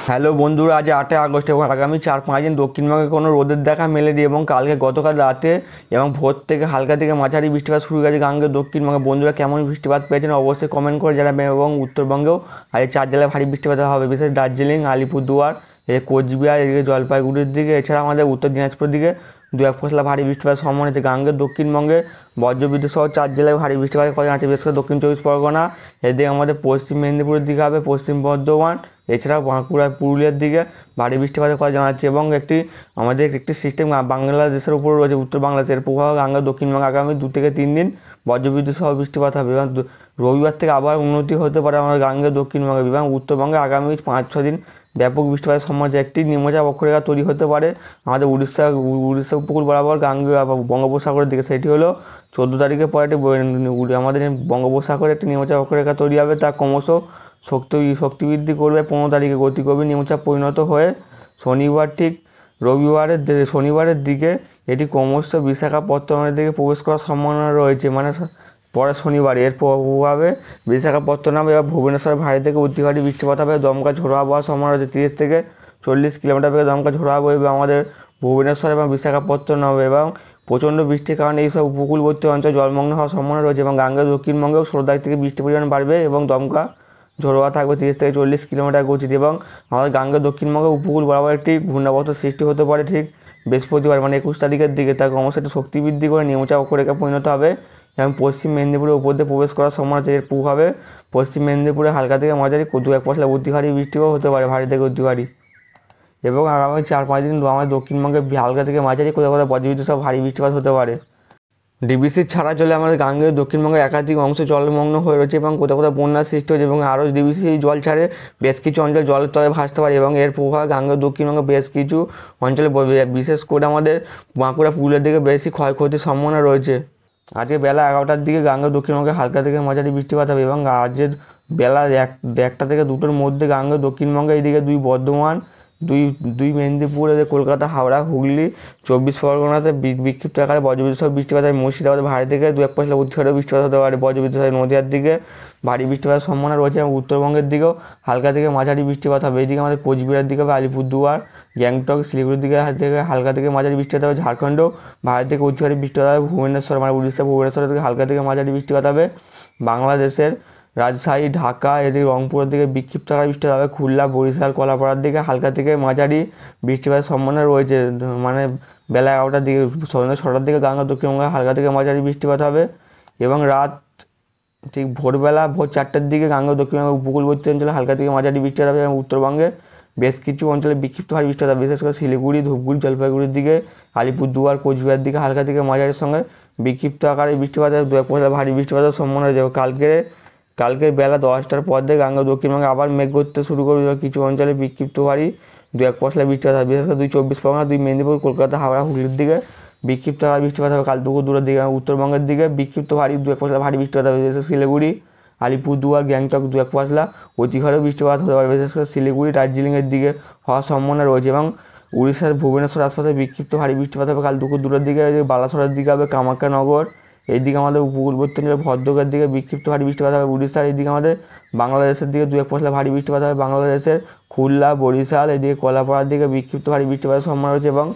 Hello বন্ধুরা, আজ 8 August এবং আগামী 4-5 দিন দক্ষিণবঙ্গে কোনো রোদের দেখা মেলেনি এবং গতকাল রাতে এবং ভোর থেকে হালকা থেকে মাঝারি বৃষ্টিপাত শুরু হয়ে গেছে গাঙ্গে দক্ষিণবঙ্গে। বন্ধুরা কেমন বৃষ্টিপাত পেয়েছেন অবশ্যই কমেন্ট করে জানাবেন। এবং উত্তরবঙ্গেও আজ 4 জেলায় ভারী বৃষ্টিপাত হবে, বিশেষ দার্জিলিং, আলিপুরদুয়ার, কোচবিহার, এদিকে জলপাইগুড়ির দিকে, এছাড়া আমাদের উত্তর দিনাজপুরের দিকে 2-1 পশলা ভারী বৃষ্টিপাত সম্ভাবনা আছে। গাঙ্গে দক্ষিণবঙ্গে বজ্রবিদ্যুৎ সহ 4 জেলায় ভারী বৃষ্টিপাতের কথা আছে, বিশেষ করে দক্ষিণ 24 পরগনা, এদিকে আমাদের পশ্চিম মেদিনীপুরের দিকে হবে, পশ্চিম বর্ধমান, এছাড়াও বাঁকুড়া, পুরুলিয়ার দিকে ভারী বৃষ্টিপাতের কথা জানাচ্ছে। এবং আমাদের একটি সিস্টেম বাংলাদেশের উপর রয়েছে, উত্তর বাংলাদেশের প্রভাব গাঙ্গা দক্ষিণবঙ্গে আগামী 2 থেকে 3 দিন বজ্রবিদ্যুৎ সহ বৃষ্টিপাত হবে। এবং রবিবার থেকে আবার উন্নতি হতে পারে আমাদের গাঙ্গা দক্ষিণবঙ্গে এবং উত্তরবঙ্গে আগামী 5-6 দিন ব্যাপক বৃষ্টিপাতের সম্ভাবনা। একটি নিম্নচাপ অক্ষরেখা তৈরি হতে পারে আমাদের উড়িষ্যা উপকূল বরাবর গাঙ্গে বঙ্গোপসাগরের দিকে। সেটি হলো 14 তারিখের পরে আমাদের বঙ্গোপসাগরে একটি নিম্নচাপ অক্ষরেখা তৈরি হবে, তা ক্রমশ শক্তি বৃদ্ধি করবে। 15 তারিখে গতি করবে নিম্নচাপ পরিণত হয়ে শনিবারের দিকে এটি ক্রমশ বিশাখাপত্তনমের দিকে প্রবেশ করার সম্ভাবনা রয়েছে, মানে পরে শনিবার। এর প্রভাবে বিশাখাপত্তনম এবং ভুবনেশ্বর ভারী থেকে অতি ভারী বৃষ্টিপাত হবে। দমকা ঝোড়ো আবহাওয়ার সম্ভাবনা রয়েছে, 30 থেকে 40 কিলোমিটার বেগে দমকা ঝোড়ো আবহাওয়া হবে আমাদের ভুবনেশ্বর এবং বিশাখাপত্তনম। এবং প্রচণ্ড বৃষ্টির কারণে এইসব উপকূলবর্তী অঞ্চল জলমগ্ন হওয়ার সম্ভাবনা রয়েছে। এবং গাঙ্গেয় দক্ষিণবঙ্গেও 16 তারিখ থেকে বৃষ্টির পরিমাণ বাড়বে এবং দমকা ঝোড়োয়া থাকবে 30 থেকে 40 কিলোমিটার গতিতে। এবং আমাদের গাঙ্গেয় দক্ষিণবঙ্গে উপকূল বরাবর একটি ঘূর্ণাবর্ত সৃষ্টি হতে পারে ঠিক বৃহস্পতিবার, মানে 21 তারিখের দিকে। তার ক্রমশ একটি শক্তি বৃদ্ধি করে নিম্নচাপ অক্ষরেখা পরিণত হবে এবং পশ্চিম মেদিনীপুরের উপর দিয়ে প্রবেশ করার সম্ভাবনা আছে। এর প্রভাবে পশ্চিম মেদিনীপুরে হালকা থেকে মাঝারি 2-1 পশলা অতি ভারী বৃষ্টিও হতে পারে, ভারী থেকে অতি ভারী। এবং আগামী 4-5 দিন আমাদের দক্ষিণবঙ্গে হালকা থেকে মাঝারি কোথাও কোথাও বজ্রবিদ্যুৎ সহ ভারী বৃষ্টিপাত হতে পারে। ডিবিসির ছাড়া জলে আমাদের গাঙ্গেয় দক্ষিণবঙ্গের একাধিক অংশ জলমগ্ন হয়ে রয়েছে এবং কোথাও কোথাও বন্যার সৃষ্টি হয়েছে। এবং আরও ডিবিসি জল ছাড়ে বেশ কিছু অঞ্চল জলের তলে ভাসতে পারে এবং এর প্রভাব গাঙ্গেয় দক্ষিণবঙ্গে বেশ কিছু অঞ্চলে, বিশেষ করে আমাদের বাঁকুড়া, পুরুলিয়ার দিকে বেশি ক্ষয়ক্ষতির সম্ভাবনা রয়েছে। আজকে বেলা 11টার দিকে গাঙ্গেয় দক্ষিণবঙ্গে হালকা থেকে মাঝারি বৃষ্টিপাত হবে এবং আজকের বেলা 1টা থেকে 2টোর মধ্যে গাঙ্গেয় দক্ষিণবঙ্গে এইদিকে 2 বর্ধমান, 2 মেদিনীপুর, কলকাতা, হাওড়া, হুগলি, 24 পরগনাতে বিক্ষিপ্ত আকারে বজ্রবিদ্যুৎ সহ বৃষ্টিপাত হয়। মুর্শিদাবাদে ভারী থেকে 2-1 পশলা অতি ভারী বৃষ্টিপাত হতে পারে বজ্রবিদ্যুৎ সহ। নদীয়ার দিকে ভারী বৃষ্টিপাতের সম্ভাবনা রয়েছে এবং উত্তরবঙ্গের দিকেও হালকা থেকে মাঝারি বৃষ্টিপাত হবে। এইদিকে আমাদের কোচবিহারের দিকে হবে, আলিপুরদুয়ার, গ্যাংটক, শিলিগুড়ির দিকে হালকা থেকে মাঝারি বৃষ্টিপাত হবে। ঝাড়খণ্ডেও ভারী থেকে অতি ভারী বৃষ্টিপাত হবে। ভুবনেশ্বর, মানে উড়িষ্যা ভুবনেশ্বরের দিকে হালকা থেকে মাঝারি বৃষ্টিপাত হবে। বাংলাদেশের রাজশাহী, ঢাকা, এদিকে রংপুরের দিকে বিক্ষিপ্ত আকারে বৃষ্টিপাত হবে। খুলনা, বরিশাল, কলাপাড়ার দিকে হালকা থেকে মাঝারি বৃষ্টিপাতের সম্ভাবনা রয়েছে, মানে বেলা 11টার দিকে। সন্ধ্যা 6টার দিকে গাঙ্গেয় দক্ষিণবঙ্গে হালকা থেকে মাঝারি বৃষ্টিপাত হবে এবং রাত ঠিক ভোর 4টার দিকে গাঙ্গেয় দক্ষিণবঙ্গের উপকূলবর্তী অঞ্চলে হালকা থেকে মাঝারি বৃষ্টিপাত হবে এবং উত্তরবঙ্গে বেশ কিছু অঞ্চলে বিক্ষিপ্ত ভারী বৃষ্টিপাত হবে, বিশেষ করে শিলিগুড়ি, ধূপগুড়ি, জলপাইগুড়ির দিকে, আলিপুরদুয়ার, কোচবিহার দিকে হালকা থেকে মাঝারির সঙ্গে বিক্ষিপ্ত আকারে বৃষ্টিপাতের 2-1 পশলা ভারী বৃষ্টিপাতের সম্ভাবনা রয়েছে। কালকে বেলা 10টার পর দিয়ে গাঙ্গেয় দক্ষিণবঙ্গে আবার মেঘ করতে শুরু করবে এবং কিছু অঞ্চলে বিক্ষিপ্ত ভারী 2-1 পশলা বৃষ্টিপাত হবে, বিশেষ করে 2 24 পরগনা, 2 মেদিনীপুর, কলকাতা, হাওড়া, হুগলির দিকে বিক্ষিপ্ত আকারে বৃষ্টিপাত হবে। কাল দুপুর 2টার দিকে উত্তরবঙ্গের দিকে বিক্ষিপ্ত ভারী 2-1 পশলা ভারী বৃষ্টিপাত হবে, বিশেষ করে শিলিগুড়ি, আলিপুরদুয়ার, গ্যাংটক 2-1 পশলা অতি ভারী বৃষ্টিপাত হতে পারে, বিশেষ করে শিলিগুড়ি, দার্জিলিংয়ের দিকে হওয়ার সম্ভাবনা রয়েছে। এবং উড়িষ্যার ভুবনেশ্বর আশপাশে বিক্ষিপ্ত ভারী বৃষ্টিপাত হবে কাল দুপুর 2টার দিকে। বালাসোরের দিকে হবে, কামাখ্যানগর, এইদিকে আমাদের উপকূলবর্তী অঞ্চলে ভদ্রকের দিকে বিক্ষিপ্ত ভারী বৃষ্টিপাত হবে। উড়িষ্যার এইদিকে আমাদের বাংলাদেশের দিকে 2-1 পশলা ভারী বৃষ্টিপাত হবে। বাংলাদেশের খুলনা, বরিশাল, এদিকে কলাপাড়ার দিকে বিক্ষিপ্ত ভারী বৃষ্টিপাতের সম্ভাবনা রয়েছে। এবং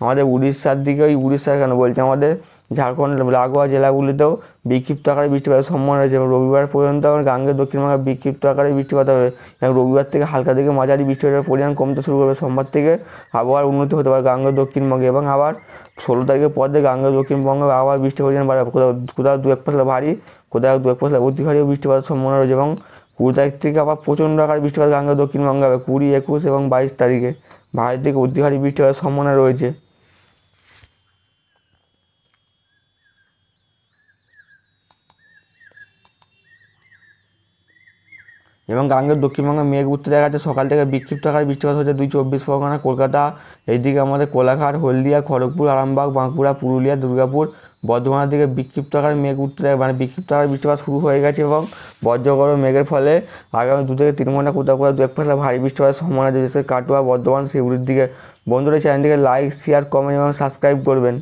আমাদের উড়িষ্যার দিকে, উড়িষ্যার কেন বলছে, আমাদের ঝাড়খণ্ড লাগোয়া জেলাগুলিতেও বিক্ষিপ্ত আকারে বৃষ্টিপাতের সম্ভাবনা রয়েছে। এবং রবিবার পর্যন্ত আমার গাঙ্গেয় দক্ষিণবঙ্গে বিক্ষিপ্ত আকারে বৃষ্টিপাত হবে এবং রবিবার থেকে হালকা থেকে মাঝারি বৃষ্টিপাতের পরিমাণ কমতে শুরু করবে। সোমবার থেকে আবহাওয়ার উন্নতি হতে পারে গাঙ্গেয় দক্ষিণবঙ্গে এবং আবার 16 তারিখের পর দিয়ে গাঙ্গেয় দক্ষিণবঙ্গে আবার বৃষ্টির পরিমাণ বাড়বে, কোথাও 2-1 পশলা ভারী, কোথাও 2-1 পশলা অতি ভারী বৃষ্টিপাতের সম্ভাবনা রয়েছে। এবং 20 তারিখ থেকে আবার প্রচণ্ড আকারে বৃষ্টিপাত গাঙ্গেয় দক্ষিণবঙ্গে হবে। 20, 21 এবং 22 তারিখে ভারী থেকে অতি ভারী বৃষ্টিপাতের সম্ভাবনা রয়েছে। এবং গাঙ্গের দক্ষিণবঙ্গে মেঘ উঠতে দেখা যাচ্ছে, সকাল থেকে বিক্ষিপ্ত আকারে বৃষ্টিপাত হচ্ছে 2 24 পরগনা, কলকাতা, এইদিকে আমাদের কোলাঘাট, হলদিয়া, খড়গপুর, আরামবাগ, বাঁকুড়া, পুরুলিয়া, দুর্গাপুর, বর্ধমানের দিকে বিক্ষিপ্ত আকারে মেঘ উঠতে থাকে, মানে বিক্ষিপ্ত আকারে বৃষ্টিপাত শুরু হয়ে গেছে। এবং বজ্রগড় মেঘের ফলে আগামী 2 থেকে 3 ঘন্টা কোথাও 2-1 পশলা ভারী বৃষ্টিপাতের সম্ভাবনা রয়েছে কাটোয়া, বর্ধমান, শিউড়ির দিকে। বন্ধুরা চ্যানেলটিকে লাইক, শেয়ার, কমেন্ট এবং সাবস্ক্রাইব করবেন।